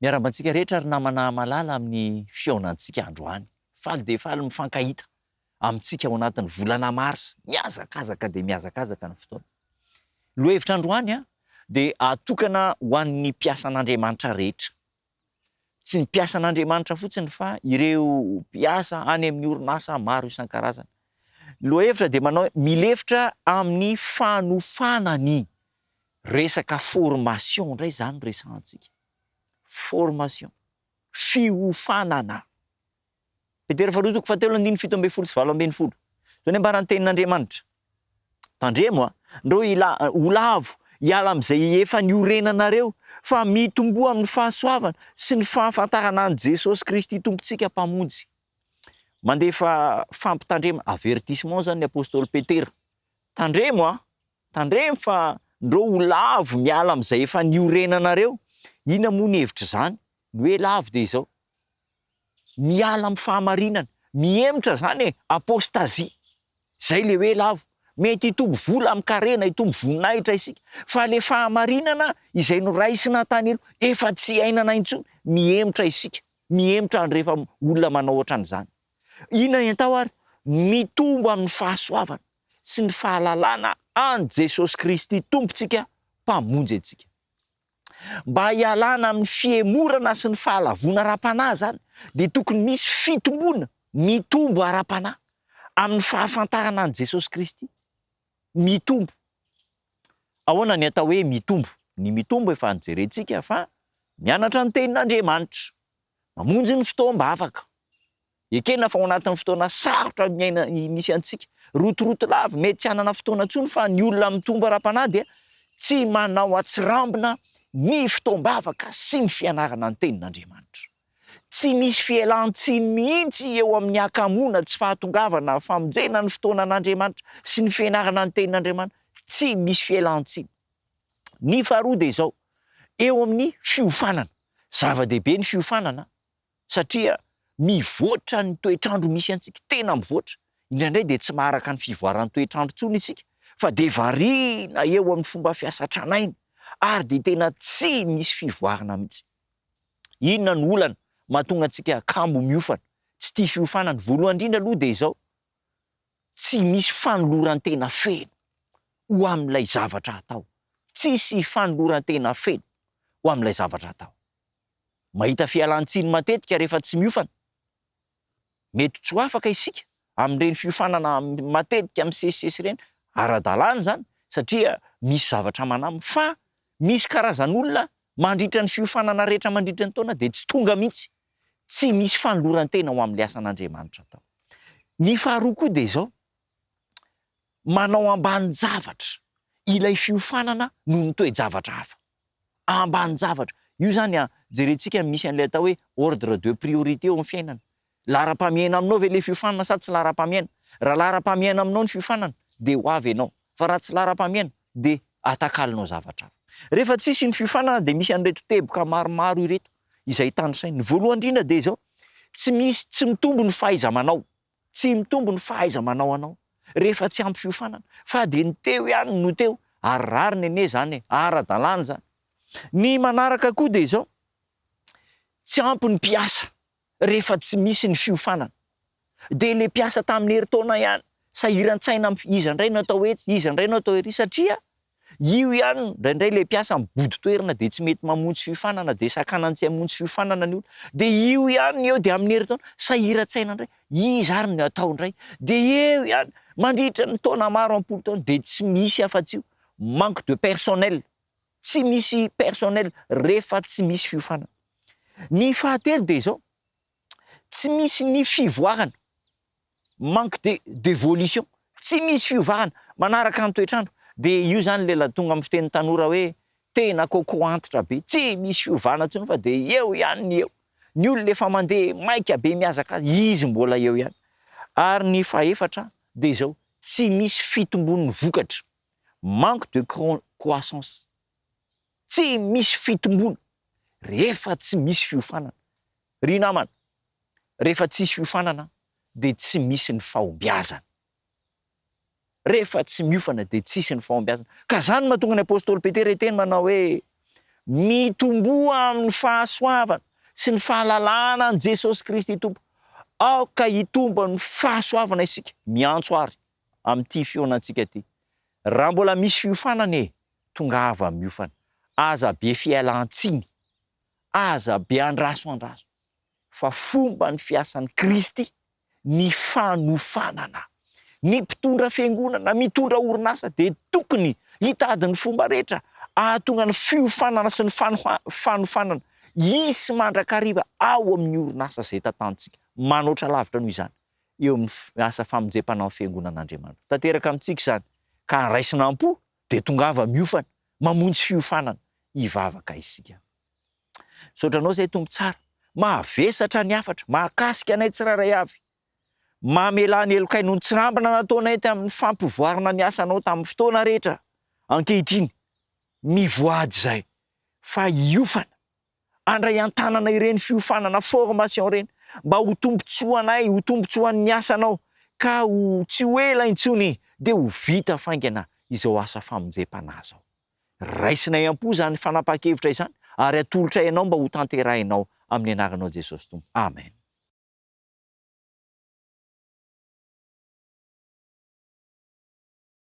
Miarabantsika rehetra ary namana malala amin'ny fihaonantsika androany. Faly de faly mifankahita amintsika ao anatin'ny volana Marsa. Miazakazaka de miazakazaka ny fotoana. Lohevitra androany de atokana ho an'ny mpiasan'Andriamanitra rehetra. Tsy ny mpiasan'Andriamanitra fotsiny fa ireo mpiasa any amin'ny orinasa maro isan-karazany. Lohevitra de manao milefitra amin'ny fanofanany resaka formation indray zany resantsika. Formation, fiofanana. Petera faharoa toko fahatelo andiny fito ambin'ny folo sy valo ambin'ny folo. Zany ambaran'ny tenin'Andriamanitra. Tandremo ndreo ho lavo hiala amin'izay efa niorenanareo fa mitomboa amin'ny fahasoavana sy ny fahafantarana an' Jesosy Kristy tompontsika mpamonjy. Mandefa fampitandrema, avertissement zany ny apôstôly Petera. Tandremo fa ndreo ho lavo miala amin'izay efa niorenanareo. Ina moa ny hevitra zany? Ny hoe lavo de izao. Miala amin'ny fahamarinana, miemotra zany apôstazia. Zay le hoe lavo. Mety hitombo vola amin'ny karena, hitombo voninahitra isika. Fa le fahamarinana izay noraisina tany elo, efa tsy ainana intsony. Miemotra isika. Miemotra rehefa olona manao ohatran'izany. Inona atao ary? Mitombo amin'ny fahasoavana sy ny fahalalana an' Jesosy Kristy tompontsika mpamonjy antsika. Mba hialana amin'ny fiemorana sy ny fahalavona ara-panahy zany, de tokony misy fitomboana, mitombo ara-panahy amin'ny fahafantarana an' Jesosy Kristy. Mitombo. Ahoana ny atao hoe mitombo? Ny mitombo efa nijerentsika fa mianatra ny tenin'Andriamanitra, mamonjy ny fotoam-bavaka. Ekena fa ao anatin'ny fotoana sarotra misy antsika, rotoroto lava, mety tsy hanana fotoana intsony fa ny olona mitombo ara-panahy dia tsy manao atsirambina ny fotoam-bavaka sy ny fianarana ny tenin'Andriamanitra. Tsy misy fialan-tsiny mihitsy eo amin'ny akamoana tsy fahatongavana famonjena ny fotoana an'Andriamanitra sy ny fianarana ny tenin'Andriamanitra. Tsy misy fialan-tsiny. Ny faharoa de izao, eo amin'ny fiofanana. Zava-dehibe ny fiofanana satria mivoatra ny toetrandro misy antsika, tena mivoatra. Indraindray de tsy maharaka ny fivoaran'ny toetrandro intsony isika, fa de variana eo amin'ny fomba fiasa tranainy, ary de tena tsy misy fivoarana mihitsy. Inona ny olana mahatonga antsika kambo miofana, tsy tia fiofanana? Voalohany indrindra aloha de izao, tsy misy fanoloran-tena feno ho amin'ilay zavatra atao. Tsisy fanoloran-tena feno ho amin'ilay zavatra atao. Mahita fialan-tsiny matetika rehefa tsy miofana. Mety tsy ho afaka isika amin'ireny fiofanana matetika amin'ny sesisesy ireny. Ara-dalàna zany satria misy zavatra manaminy, fa misy karazan'olona mandritra ny fiofanana rehetra mandritra ny taona de tsy tonga mihitsy. Tsy misy fanoloran-tena ho amin'ilay asan'Andriamanitra atao. Ny faharoa koa de izao, manao ambanin-javatra ilay fiofanana noho ny toe-javatra hafa. Ambanin-javatra. Io zany jerentsika misy an'ilay atao hoe ordre de priorité eo amin'ny fiainana. Lara-pamiaina aminao ve le fiofanana sa tsy lara-pamiaina? Raha lara-pamiaina aminao ny fiofanana de ho avy ianao. Fa raha tsy lara-pamiaina de atakalinao zavatra hafa. Rehefa tsisy ny fiofanana de misy an'ireto teboka maromaro ireto izay tanisaina. Ny voalohany indrindra de izao, tsy mitombo ny fahaiza-manao. Tsy mitombo ny fahaiza-manao anao rehefa tsy ampy fiofanana, fa de ny teo ihany no teo, ary rariny anie zany, ara-dalàna zany. Ny manaraka koa de izao, tsy ampy ny mpiasa rehefa tsy misy ny fiofanana. De le mpiasa tamin'ny herintaona ihany, sahiran-tsaina iza indray no atao etsy, iza indray no atao ery, satria io ihany indraindray le mpiasa mibody toerana de tsy mety mamonjy fiofanana, de sakanany tsy hamonjy fiofanana ny olona. De io ihany eo de amin'ny herintaona sahiran-tsaina indray, iza ary no atao indray. De eo ihany mandritra ny taona maro ampolo taona de tsy misy afa-tsy io. Manque de personnel. Tsy misy personnel rehefa tsy misy fiofanana. Ny fahatelo de izao, tsy misy ny fivoarana. Manque d'évolution. Tsy misy fivoarana manaraka ny toetrandro. De io zany lela tonga amin'ny fitenin'ny tanora hoe tena coco antitra be. Tsy misy fiovana intsony fa de eo ihany ny eo. Ny olona efa mandeha maika be miazakazaka, izy mbola eo ihany. Ary ny fahaefatra de izao, tsy misy fitombon'ny vokatra. Manque de croissance. Tsy misy fitombona rehefa tsy misy fiofanana. Ry namana, rehefa tsisy fiofanana de tsy misy ny fahombiazana. Rehefa tsy miofana de tsisy ny fahombiazana. Ka zany mahatonga ny apôstôly Petera hiteny manao hoe mitomboa amin'ny fahasoavana sy ny fahalalana an' Jesosy Kristy Tompo. Aoka hitombo ny fahasoavana isika miantso ary amin'ity fionansika ty. Raha mbola misy fiofanana tongava miofana. Aza be fialan-tsiny, aza be andraso fa fomba ny fiasan'ny Kristy ny fanofanana. Ny mpitondra fiangonana, mitondra orinasa dia tokony hitady ny fomba rehetra ahatonga ny fiofanana sy ny fanofanana isy mandrakariva ao amin'ny orinasa izay tantantsika. Manoatra lavitra noho izany eo amin'ny asa famonjam-panao fiangonan'Andriamanitra. Tanteraka amintsika izany ka raisinam-po dia tongava miofana, mamonjy fiofanana, hivavaka isika. Saotranao izay tompo tsara, mahavesatra ny hafatra, mahakasika anay tsiraray avy. Mamela ny helokaino ny tsirambina nataonay tamin'ny fampivoarana ny asanao tamin'ny fotoana rehetra. Ankehitriny mivoady izay fa hiofana, andray an-tanana ireny fiofanana formation ireny mba ho tombontsoa anay, ho tombontsoan'ny asanao ka ho tsy ho ela intsony dia ho vita faingana izao asa famonjam-panahy izao. Raisinay am-po zany fanapa-kevitra izany ary atolotra ianao mba ho tanterahinao amin'ny anaranao Jesosy Tompo. Amen.